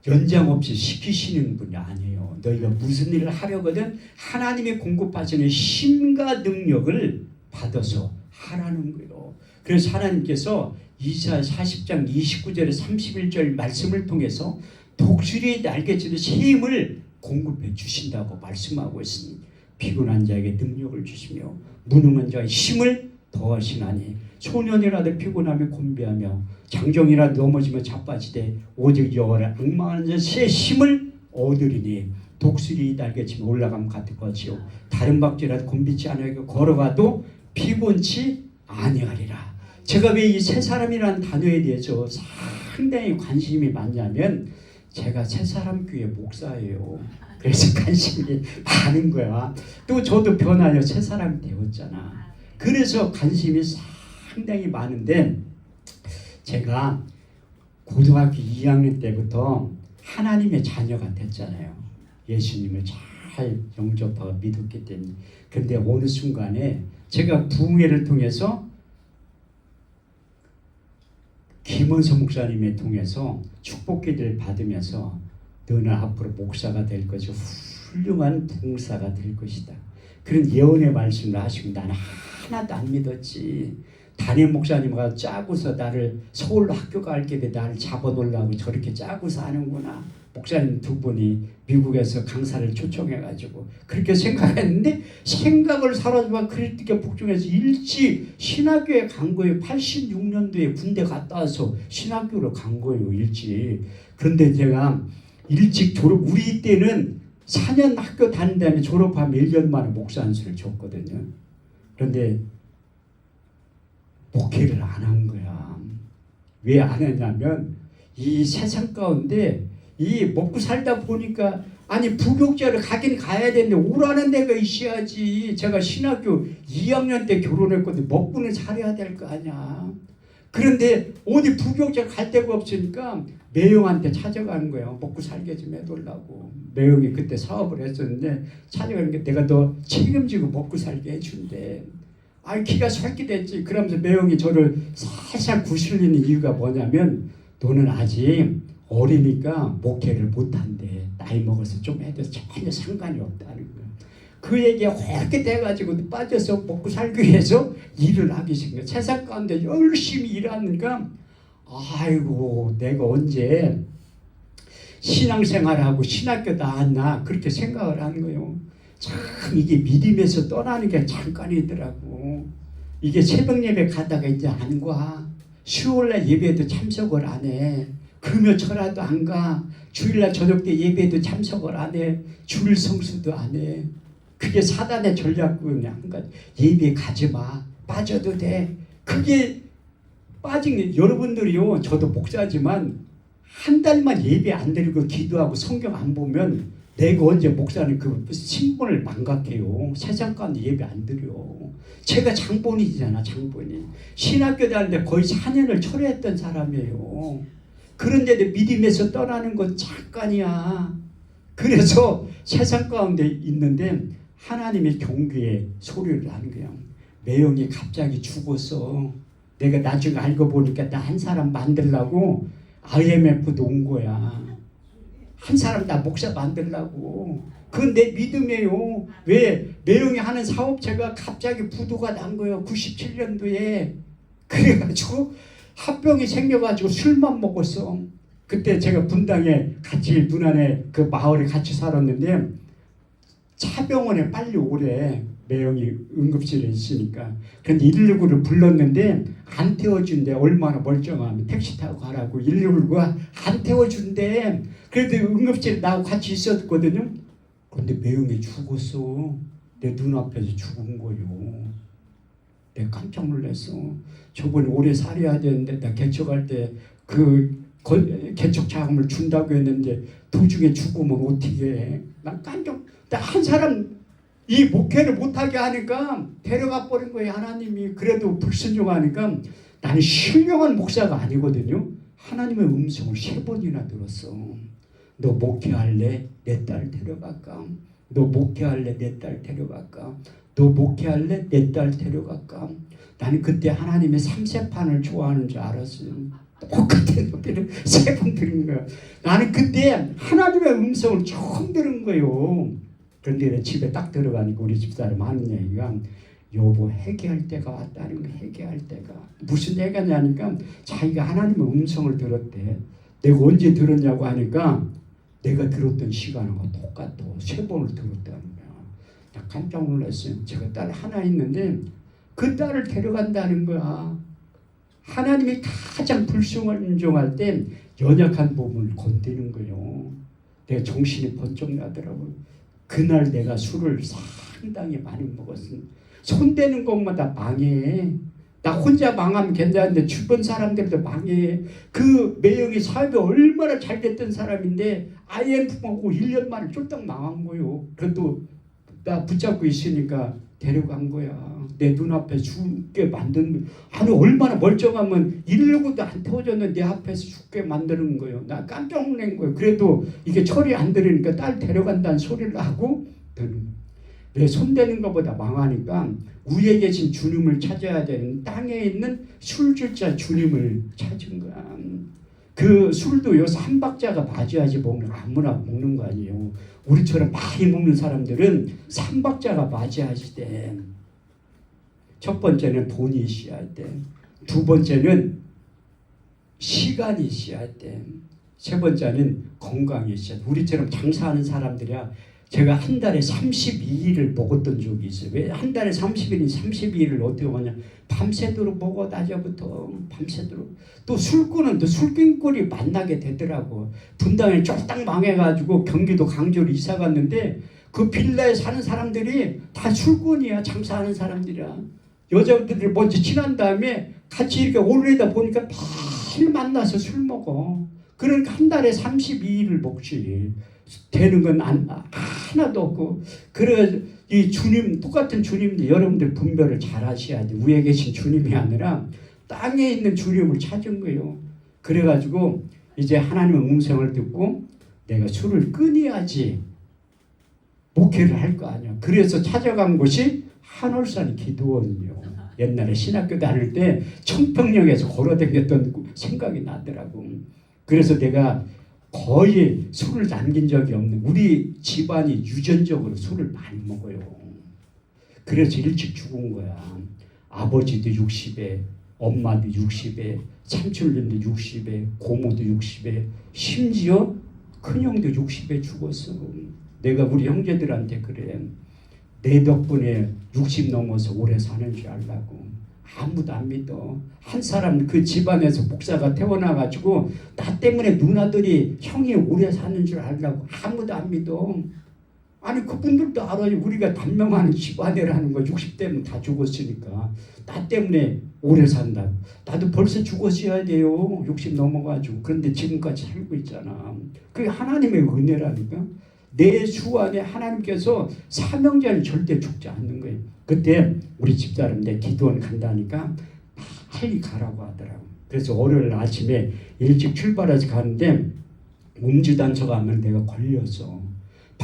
연장 없이 시키시는 분이 아니에요. 너희가 무슨 일을 하려거든 하나님의 공급하시는 힘과 능력을 받아서 하라는 거예요. 그래서 하나님께서 이사야 40장 29절에 31절 말씀을 통해서 독수리의 날개치듯이 힘을 공급해 주신다고 말씀하고 있습니다. 피곤한 자에게 능력을 주시며 무능한 자의 힘을 더하시나니 소년이라도 피곤하며 곤비하며 장정이라도 넘어지며 자빠지되 오직 여호와를 앙망하는 자의 힘을 얻으리니 독수리 날개치며 올라가면 같을 것이요 다른 박쥐라도 곤비치 아니하고 걸어가도 피곤치 아니하리라. 제가 왜 이 새 사람이라는 단어에 대해서 상당히 관심이 많냐면 제가 새 사람 교회 목사예요. 그래서 관심이 많은 거야. 또 저도 변하여 새 사람이 되었잖아. 그래서 관심이 상당히 많은데 제가 고등학교 2학년 때부터 하나님의 자녀가 됐잖아요. 예수님을 잘 영접하고 믿었기 때문에. 그런데 어느 순간에 제가 부흥회를 통해서 김원서 목사님을 통해서 축복기도를 받으면서 너는 앞으로 목사가 될 것이고 훌륭한 부흥사가 될 것이다. 그런 예언의 말씀을 하시고 나는 하나도 안 믿었지. 담임 목사님과 짜고서 나를 서울로 학교 갈게 돼 나를 잡아놓으려고 저렇게 짜고서 하는구나. 목사님 두 분이 미국에서 강사를 초청해가지고 그렇게 생각했는데 생각을 사라지면 그렇게 복종해서 일찍 신학교에 간 거예요. 86년도에 군대 갔다 와서 신학교로 간 거예요. 일찍. 그런데 제가 일찍 졸업 우리 때는 4년 학교 다닌 다음에 졸업하면 1년 만에 목사 안수를 줬거든요. 그런데 목회를 안 한 거야. 왜 안 했냐면 이 세상 가운데 이 먹고 살다 보니까 아니 부교육자를 가긴 가야 되는데 오라는 데가 있어야지. 제가 신학교 2학년 때 결혼했거든요. 먹고는 살아야 될 거 아니야. 그런데 어디 부교육자 갈 데가 없으니까 매형한테 찾아가는 거예요. 먹고 살게 좀 해달라고. 매형이 그때 사업을 했었는데 찾아가는 게 내가 너 책임지고 먹고 살게 해준대. 아 기가 설기됐지. 그러면서 매형이 저를 살살 구슬리는 이유가 뭐냐면 너는 아직 어리니까 목회를 못한대. 나이 먹어서 좀 해도 전혀 상관이 없다는 거야. 그 얘기에 그렇게 돼가지고 빠져서 먹고 살기 위해서 일을 하기 시작한 거야. 세상 가운데 열심히 일하니까 아이고 내가 언제 신앙생활하고 신학교 나왔나 그렇게 생각을 하는 거예요. 참 이게 믿음에서 떠나는 게 잠깐이더라고. 이게 새벽 예배 가다가 이제 안 가. 수요일날 예배에도 참석을 안 해. 금요철화도 안 가. 주일날 저녁 때 예배에도 참석을 안 해. 주일 성수도 안 해. 그게 사단의 전략군이 한 가지. 예배 가지 마. 빠져도 돼. 그게 빠진 게 여러분들이요. 저도 목사지만 한 달만 예배 안 드리고 기도하고 성경 안 보면 내가 언제 목사는 그 신분을 망각해요. 세상 가운데 예배 안 드려. 제가 장본인이잖아. 장본인. 신학교 다니는데 거의 4년을 철회했던 사람이에요. 그런데도 믿음에서 떠나는 건 잠깐이야. 그래서 세상 가운데 있는데 하나님의 경계에 소리를 하는 거야. 매형이 갑자기 죽었어. 내가 나중에 알고 보니까 나 한 사람 만들려고 IMF도 온 거야. 한 사람 나 목사 만들려고. 그건 내 믿음이에요. 왜? 매형이 하는 사업체가 갑자기 부도가 난 거예요. 97년도에. 그래가지고 합병이 생겨가지고 술만 먹었어. 그때 제가 분당에 같이 분안에 그 마을에 같이 살았는데 차병원에 빨리 오래. 매형이 응급실에 있으니까. 그런데 119를 불렀는데 안 태워준대. 얼마나 멀쩡하면 택시 타고 가라고. 119가 안 태워준대. 그래도 응급실에 나하고 같이 있었거든요. 그런데 매형이 죽었어. 내 눈앞에서 죽은 거요. 내가 깜짝 놀랐어. 저번에 오래 살아야 되는데 나 개척할 때 그 개척 자금을 준다고 했는데 도중에 죽으면 어떻게 해. 난 깜짝. 한 사람 이 목회를 못하게 하니까 데려가 버린 거예요. 하나님이. 그래도 불순종하니까 나는 신령한 목사가 아니거든요. 하나님의 음성을 3번이나 들었어. 너 목회할래? 내 딸 데려갈까? 너 목회할래? 내 딸 데려갈까? 너 목회할래? 내 딸 데려갈까? 나는 그때 하나님의 3세판을 좋아하는 줄 알았어요. 똑같은 소리를 3번 들은 거야. 나는 그때 하나님의 음성을 처음 들은 거예요. 그런데 집에 딱 들어가니까 우리 집사람 하는 얘기가 여보 회개할 때가 왔다는 거. 회개할 때가. 무슨 얘기냐니까 자기가 하나님의 음성을 들었대. 내가 언제 들었냐고 하니까 내가 들었던 시간하고 똑같아. 3번을 들었다는 거야. 나 깜짝 놀랐어요. 제가 딸 하나 있는데 그 딸을 데려간다는 거야. 하나님이 가장 불순종할 때 연약한 부분을 건드는 거예요. 내가 정신이 번쩍 나더라고요. 그날 내가 술을 상당히 많이 먹었어. 손대는 것마다 망해. 나 혼자 망하면 괜찮은데 주변 사람들도 망해. 그 매형이 사업이 얼마나 잘 됐던 사람인데 IMF하고 1년 만에 쫄딱 망한 거예요. 그래도 나 붙잡고 있으니까 데려간 거야. 내 눈앞에 죽게 만드는 거야. 아니 얼마나 멀쩡하면 119도 안 태워줬는데 내 앞에서 죽게 만드는 거예요. 나 깜짝 놀란 거예요. 그래도 이게 처리 안 되니까 딸 데려간다는 소리를 하고 내 손대는 것보다 망하니까 위에 계신 주님을 찾아야 되는 땅에 있는 술주자 주님을 찾은 거야. 그 술도 요새 한 박자가 맞아야지 먹는 아무나 먹는 거 아니에요. 우리처럼 많이 먹는 사람들은 3박자가 맞아야지 돼. 첫 번째는 돈이 있어야 돼. 두 번째는 시간이 있어야 돼. 세 번째는 건강이 있어야 돼. 우리처럼 장사하는 사람들이야. 제가 한 달에 32일을 먹었던 적이 있어요. 왜 한 달에 30일이 32일을 어떻게 먹냐? 밤새도록 먹어. 낮에부터 밤새도록. 또 술꾼은 또 술꾼끼리 만나게 되더라고. 분당에 쫄딱 망해가지고 경기도 강주로 이사 갔는데 그 빌라에 사는 사람들이 다 술꾼이야. 장사하는 사람들이야. 여자들이 먼저 친한 다음에 같이 이렇게 올리다 보니까 매일 만나서 술 먹어. 그러니까 한 달에 32일을 먹지. 되는 건 하나도 없고. 그래 이 주님 똑같은 주님 여러분들 분별을 잘 하셔야 돼. 위에 계신 주님이 아니라 땅에 있는 주님을 찾은 거예요. 그래가지고 이제 하나님의 음성을 듣고 내가 술을 끊어야지 목회를 할 거 아니야. 그래서 찾아간 곳이 한월산 기도원이요. 옛날에 신학교 다닐 때 청평역에서 걸어다녔던 생각이 나더라고. 그래서 내가 거의 술을 남긴 적이 없는, 우리 집안이 유전적으로 술을 많이 먹어요. 그래서 일찍 죽은 거야. 아버지도 60에, 엄마도 60에, 삼촌도 60에, 고모도 60에, 심지어 큰형도 60에 죽었어. 내가 우리 형제들한테 그래. 내 덕분에 60 넘어서 오래 사는 줄 알라고. 아무도 안 믿어. 한 사람 그 집안에서 목사가 태어나가지고 나 때문에 누나들이 형이 오래 사는 줄 알라고. 아무도 안 믿어. 아니 그분들도 알아요. 우리가 단명하는 집안이라는 거. 60대면 다 죽었으니까. 나 때문에 오래 산다고. 나도 벌써 죽었어야 돼요. 60 넘어가지고. 그런데 지금까지 살고 있잖아. 그게 하나님의 은혜라니까. 내 수 안에 하나님께서 사명자는 절대 죽지 않는 거예요. 그때 우리 집사람 내 기도원 간다니까 빨리 가라고 하더라고. 그래서 월요일 아침에 일찍 출발해서 가는데 음주단속 하면 내가 걸려서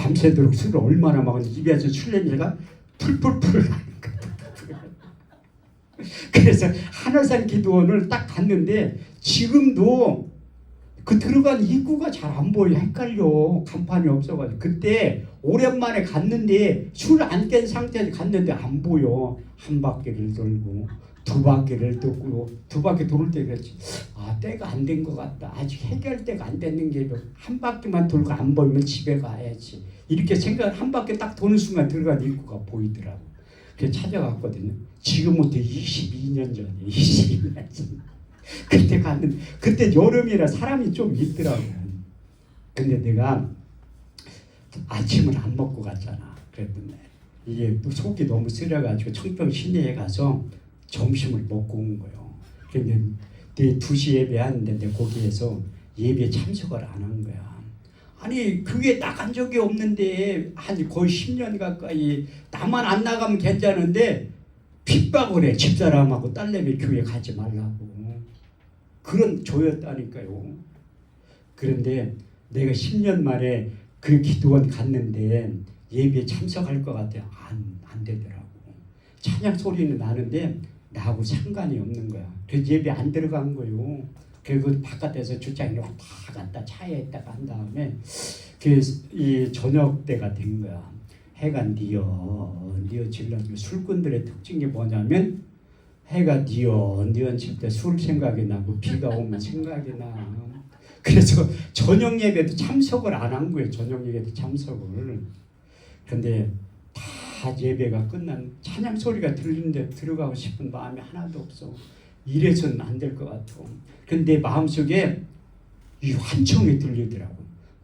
밤새도록 술을 얼마나 먹었는지 입에서 술 냄새가 풀풀풀 나는 거야. 그래서 한화산 기도원을 딱 갔는데 지금도 그 들어간 입구가 잘 안 보여. 헷갈려. 간판이 없어가지고. 그때 오랜만에 갔는데 술 안 깬 상태에서 갔는데 안 보여. 한 바퀴를 돌고 두 바퀴를 돌고 두 바퀴 돌을 때 그랬지. 아, 때가 안 된 것 같다. 아직 해결 때가 안 됐는 게 한 바퀴만 돌고 안 보이면 집에 가야지. 이렇게 생각 한 바퀴 딱 도는 순간 들어간 입구가 보이더라고. 그래서 찾아갔거든요. 지금부터 22년 전이에요. 22년 전. 그때 갔는데 그때 여름이라 사람이 좀 있더라고요. 근데 내가 아침을 안 먹고 갔잖아. 그랬는데 이게 속이 너무 쓰려가지고 청평 시내에 가서 점심을 먹고 온 거예요. 근데 내 2시 예배하는데 내 거기에서 예배 참석을 안 한 거야. 아니 그게 나간 적이 없는데 한 거의 10년 가까이 나만 안 나가면 괜찮은데 핍박을 해. 집사람하고 딸내미 교회 가지 말라고. 그런 조였다니까요. 그런데 내가 10년 만에 그 기도원 갔는데 예배에 참석할 것 같아요. 안 되더라고. 찬양 소리는 나는데 나하고 상관이 없는 거야. 그래서 예배 안 들어간 거예요. 그리고 바깥에서 주장이 왔다 갔다 차에 있다가 한 다음에 이 저녁 때가 된 거야. 해가 뉘어 질러지고 술꾼들의 특징이 뭐냐면 해가 뉘어 질 때 술 생각이 나고 비가 오면 생각이 나. 그래서 저녁 예배도 참석을 안 한 거예요. 저녁 예배도 참석을. 근데 다 예배가 끝난 찬양 소리가 들리는데 들어가고 싶은 마음이 하나도 없어. 이래서는 안 될 것 같아. 근데 마음속에 이 환청이 들리더라고.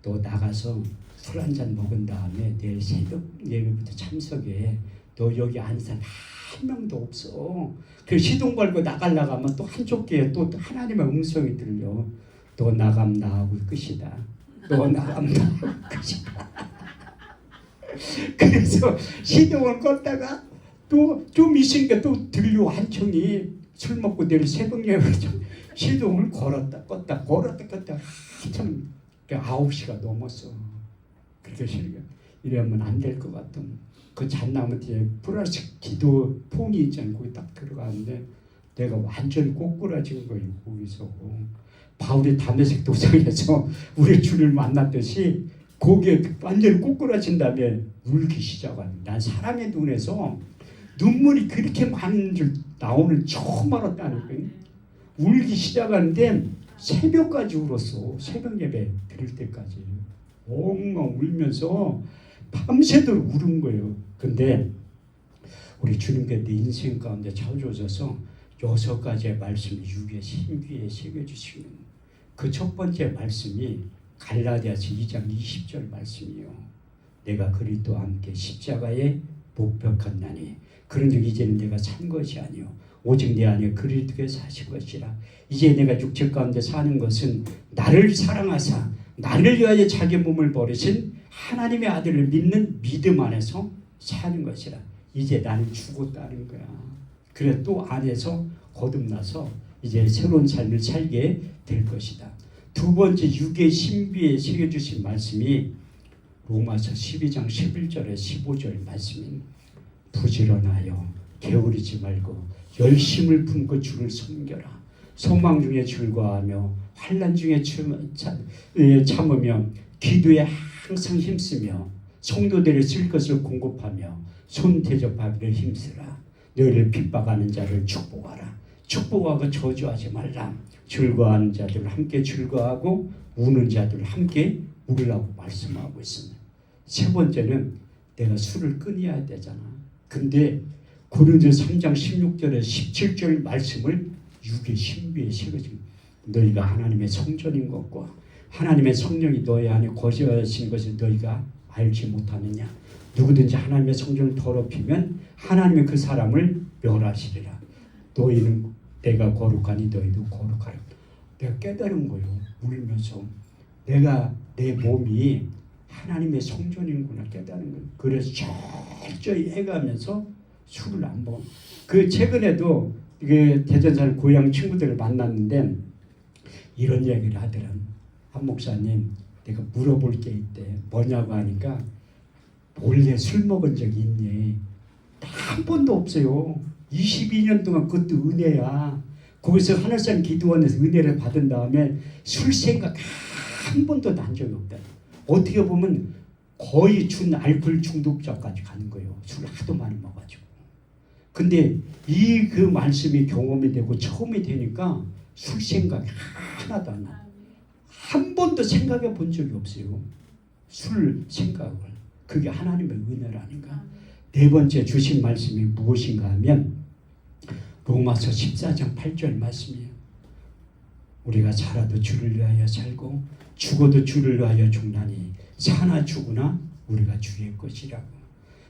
너 나가서 술 한잔 먹은 다음에 내일 새벽 예배부터 참석해. 너 여기 아는 사람 한 명도 없어. 그 시동 걸고 나가려고 하면 또 한쪽 귀에 또 하나님의 음성이 들려. 너 나가면 나하고 끝이다. 너 나가면 나하고 끝이다. 그래서 시동을 껐다가 또 좀 있으니까 또 들려. 한청이 술 먹고 내일 새벽 예배 시동을 걸었다 껐다 걸었다 껐다 한참 9시가 넘었어. 그렇게 싫으니까 이러면 안 될 것 같은 그 잣나무 뒤에 플라스틱 기도 폰이 있잖아요. 거기 딱 들어가는데 내가 완전히 꼬꾸라진 거예요. 거기서 바울이 다메섹 도상에서 우리 주를 만났듯이 거기에 완전히 꼬꾸라진 다음에 울기 시작하는. 난 사람의 눈에서 눈물이 그렇게 많은 줄 나오는 처음 알았다니까요. 울기 시작하는데 새벽까지 울었어. 새벽 예배 들을 때까지 엉엉 울면서 밤새도록 울은 거예요. 근데 우리 주님께 내 인생 가운데 찾아오셔서 6가지의 말씀이 육의 신귀에 새겨주시는 그 첫 번째 말씀이 갈라디아서 2장 20절 말씀이요. 내가 그리스도와 함께 십자가에 목벽했나니 그런즉 이제는 내가 산 것이 아니요 오직 내 안에 그리스도께서 사신 것이라. 이제 내가 육체 가운데 사는 것은 나를 사랑하사 나를 위하여 자기 몸을 버리신 하나님의 아들을 믿는 믿음 안에서 사는 것이라. 이제 나는 죽었다는 거야. 그래 또 안에서 거듭나서 이제 새로운 삶을 살게 될 것이다. 두 번째 육의 신비에 새겨주신 말씀이 로마서 12장 11절에 15절 말씀인 부지런하여 게으르지 말고 열심을 품고 주를 섬겨라. 소망 중에 즐거워하며 환난 중에 참으며 기도에 항상 힘쓰며 성도들의 쓸 것을 공급하며 손 대접하기를 힘쓰라. 너희를 핍박하는 자를 축복하라. 축복하고 저주하지 말라. 즐거워하는 자들 함께 즐거워하고 우는 자들 함께 울으라고 말씀하고 있습니다. 세 번째는 내가 술을 끊어야 되잖아. 근데 고린도서 3장 16절에 17절 말씀을 육의 신비에 새겨진 너희가 하나님의 성전인 것과 하나님의 성령이 너희 안에 거주하신 것을 너희가 알지 못하느냐. 누구든지 하나님의 성전을 더럽히면 하나님의 그 사람을 멸하시리라. 너희는 내가 거룩하니 너희도 거룩하라. 내가 깨달은 거예요. 울면서 내가 내 몸이 하나님의 성전이구나 깨달은 거예요. 그래서 철저히 해가면서 술을 안 먹어. 그 최근에도 이게 대전 사는 고향 친구들을 만났는데 이런 이야기를 하더란. 한 목사님 내가 물어볼 게 있대. 뭐냐고 하니까 몰래 술 먹은 적이 있니? 한 번도 없어요. 22년 동안 그것도 은혜야. 거기서 하늘산 기도원에서 은혜를 받은 다음에 술 생각 한 번도 난 적이 없다. 어떻게 보면 거의 준 알코올 중독자까지 가는 거예요. 술 하도 많이 먹어가지고. 근데 그 말씀이 경험이 되고 처음이 되니까 술 생각이 하나도 안 나. 한 번도 생각해 본 적이 없어요. 술 생각을. 그게 하나님의 은혜라니까. 네 번째 주신 말씀이 무엇인가 하면 로마서 14장 8절 말씀이에요. 우리가 살아도 주를 위하여 살고 죽어도 주를 위하여 죽나니 사나 죽으나 우리가 주의 것이라고.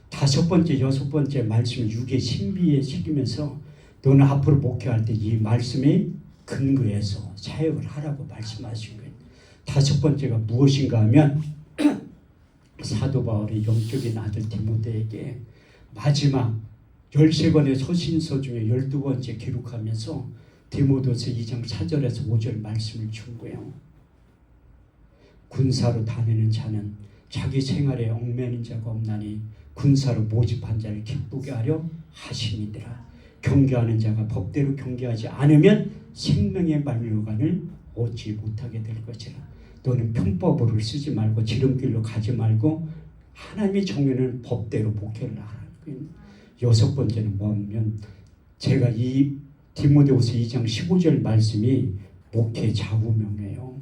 다섯 번째 여섯 번째 말씀을 육의 신비에 새기면서 너는 앞으로 목회할 때 이 말씀에 근거해서 사역을 하라고 말씀하신 거예요. 다섯 번째가 무엇인가 하면 사도 바울이 영적인 아들 디모데에게 마지막 13권의 서신서 중에 12번째 기록하면서 디모데서 2장 4절에서 5절 말씀을 준 거예요. 군사로 다니는 자는 자기 생활에 얽매이는 자가 없나니 군사로 모집한 자를 기쁘게 하려 하심이더라. 경계하는 자가 법대로 경계하지 않으면 생명의 만류관을 얻지 못하게 될 것이라. 너는 편법으로 쓰지 말고 지름길로 가지 말고 하나님의 정의는 법대로 목회를 하라. 여섯 번째는 뭐냐면 제가 이 디모데후서 2장 15절 말씀이 목회 좌우명이에요.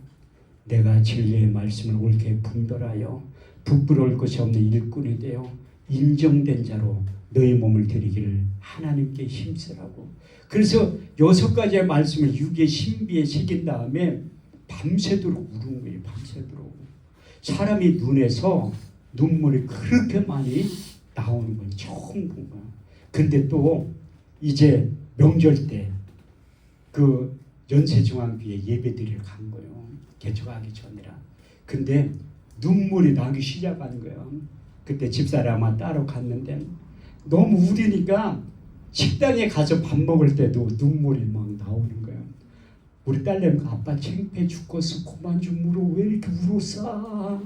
내가 진리의 말씀을 옳게 분별하여 부끄러울 것이 없는 일꾼이 되어 인정된 자로 너희 몸을 드리기를 하나님께 힘쓰라고. 그래서 여섯 가지의 말씀을 육의 신비에 새긴 다음에 밤새도록 울은 거예요. 밤새도록. 사람이 눈에서 눈물이 그렇게 많이 나오는 건 처음 본 거야. 근데 또 이제 명절 때 그 연세중앙교회 예배드리러 간 거예요. 개척하기 전이라. 근데 눈물이 나기 시작하는 거예요. 그때 집사람과 따로 갔는데 너무 우리니까 식당에 가서 밥 먹을 때도 눈물이 막 나오는 거예요. 우리 딸내미 아빠 창피해 죽겠어. 그만 좀 울어. 왜 이렇게 울었어?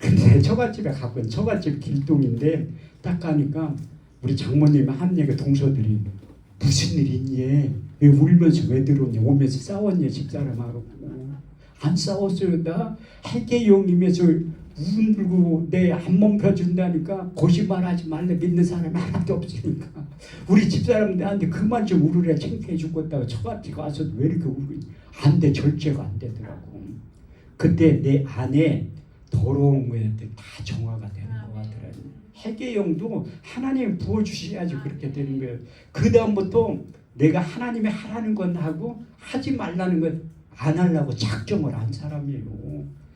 근데 처갓집에 갔거든. 처갓집 길동인데 딱 가니까 우리 장모님의 한 얘기 동서들이 무슨 일 있니? 왜 울면서 왜 들어오냐? 오면서 싸웠냐? 집사람하고. 안 싸웠어요. 나 해계용님에서 울고 내 한몸 펴준다니까 거짓말하지 말래. 믿는 사람이 하나도 없으니까. 우리 집사람들한테 그만 좀 울으래. 창피해 죽겠다고 처갓집 가서 왜 이렇게 울고 안 돼. 절제가 안 되더라고. 그때 내 안에 더러운 것들 다 정화가 되는 것 같더라고요. 해계용도 하나님이 부어주셔야지 그렇게 되는 거예요. 그 다음부터 내가 하나님이 하라는 건 하고 하지 말라는 건 안 하려고 작정을 한 사람이에요.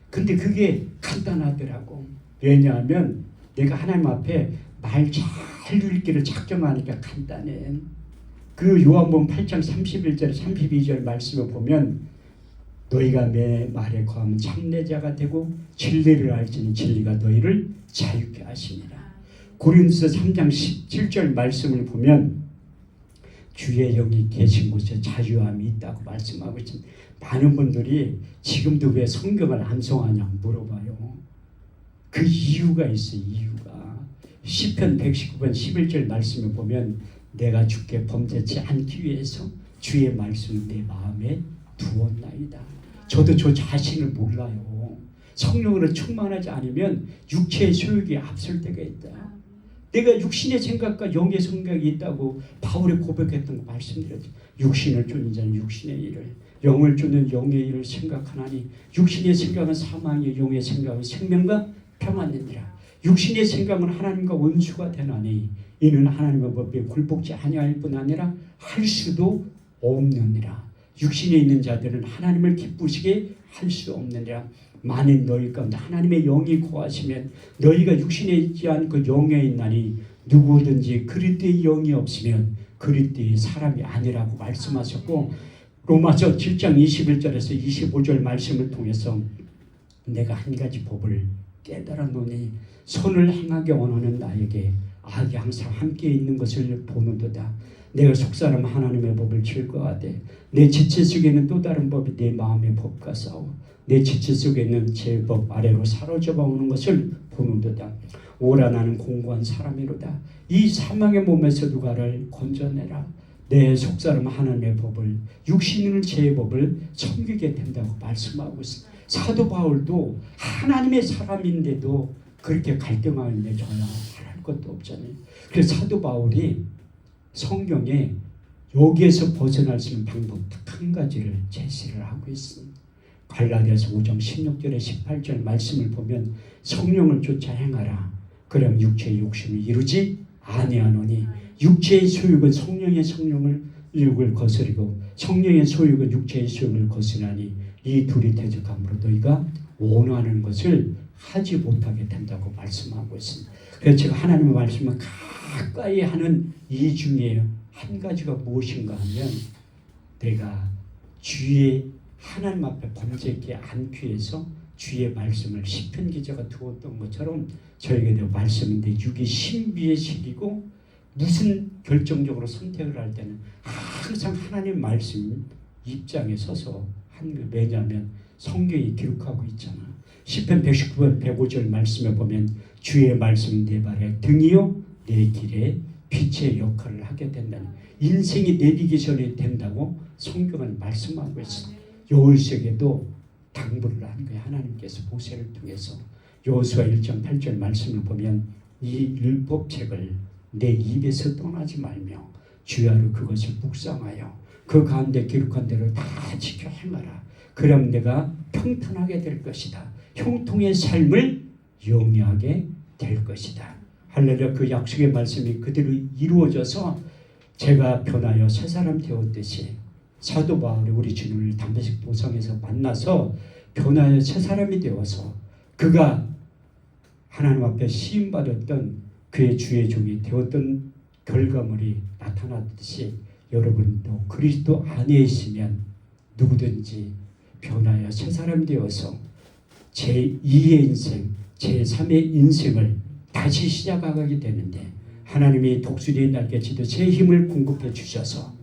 근데 그게 간단하더라고. 왜냐하면 내가 하나님 앞에 말 잘 읽기를 작정하니까 간단해. 그 요한복음 8장 31절 32절 말씀을 보면 너희가 내 말에 거하면 참내자가 되고 진리를 알지니 진리가 너희를 자유케 하시니라. 고린도서 3장 17절 말씀을 보면 주의 영이 계신 곳에 자유함이 있다고 말씀하고 있습니다. 많은 분들이 지금도 왜 성경을 안 성하냐고 물어봐요. 그 이유가 있어요. 이유가 시편 119편 11절 말씀을 보면 내가 주께 범죄치 않기 위해서 주의 말씀을 내 마음에 두었나이다. 저도 저 자신을 몰라요. 성령으로 충만하지 않으면 육체의 소욕이 앞설 때가 있다. 내가 육신의 생각과 영의 생각이 있다고 바울이 고백했던 거 말씀드렸죠. 육신을 쫓는 자는 육신의 일을, 영을 쫓는 영의 일을 생각하나니 육신의 생각은 사망이요 영의 생각은 생명과 평안이니라. 육신의 생각은 하나님과 원수가 되나니 이는 하나님의 법에 굴복지 아니할 뿐 아니라 할 수도 없느니라. 육신에 있는 자들은 하나님을 기쁘시게 할 수 없느니라. 만일 너희 가운데 하나님의 영이 거하시면 너희가 육신에 있지 않고 영에 있나니 누구든지 그리스도의 영이 없으면 그리스도의 사람이 아니라고 말씀하셨고, 로마서 7장 21절에서 25절 말씀을 통해서 내가 한 가지 법을 깨달았노니 선을 행하게 원하는 나에게 악이 항상 함께 있는 것을 보는도다. 내가 속사람 하나님의 법을 즐거워하되 내 지체 속에는 또 다른 법이 내 마음의 법과 싸워 내 지체 속에는 제 법 아래로 사로잡아 오는 것을 보는도다. 오라 나는 공고한 사람이로다. 이 사망의 몸에서 누가를 건져내라. 내 속사람 하나님의 법을 육신을 제 법을 섬기게 된다고 말씀하고 있습니다. 사도 바울도 하나님의 사람인데도 그렇게 갈등하는데 저야 할 것도 없잖아요. 그래서 사도 바울이 성경에 여기에서 벗어날 수 있는 방법 딱 한 가지를 제시를 하고 있습니다. 갈라디아서 5장 16절에 18절 말씀을 보면 성령을 쫓아 행하라. 그럼 육체의 욕심을 이루지 아니하노니 육체의 소욕은 성령의 소욕을 거스리고 성령의 소욕은 육체의 소욕을 거스리나니 이 둘이 대적함으로 너희가 원하는 것을 하지 못하게 된다고 말씀하고 있습니다. 그래서 제가 하나님의 말씀을 가까이 하는 이 중에 한 가지가 무엇인가 하면 내가 주의 하나님 앞에 범죄하지 않기 위해서 주의 말씀을 시편 기자가 두었던 것처럼 저에게도 말씀인데 육이 신비의 식이고 무슨 결정적으로 선택을 할 때는 항상 하나님 말씀 입장에 서서 한 거. 왜냐하면 성경이 기록하고 있잖아. 시편 119편 105절 말씀에 보면 주의 말씀 내 발에 등이요 내 길에 빛의 역할을 하게 된다는 인생이 내리기 전에 된다고 성경은 말씀하고 있습니다. 여호수아에게도 당부를 한 거예요. 하나님께서 모세를 통해서 여호수아 1장 8절 말씀을 보면 이 율법책을 내 입에서 떠나지 말며 주야로 그것을 묵상하여 그 가운데 기록한 대로 다 지켜 행하라. 그럼 내가 평탄하게 될 것이다. 형통의 삶을 영위하게 될 것이다. 할렐루야. 그 약속의 말씀이 그대로 이루어져서 제가 변하여 새 사람 되었듯이 사도 바울이 우리 주님을 담메색 도성에서 만나서 변하여 새 사람이 되어서 그가 하나님 앞에 시임받았던 그의 주의 종이 되었던 결과물이 나타났듯이 여러분도 그리스도 안에 있으면 누구든지 변하여 새 사람이 되어서 제2의 인생, 제3의 인생을 다시 시작하게 되는데 하나님이 독수리의 날개치듯 새 힘을 공급해 주셔서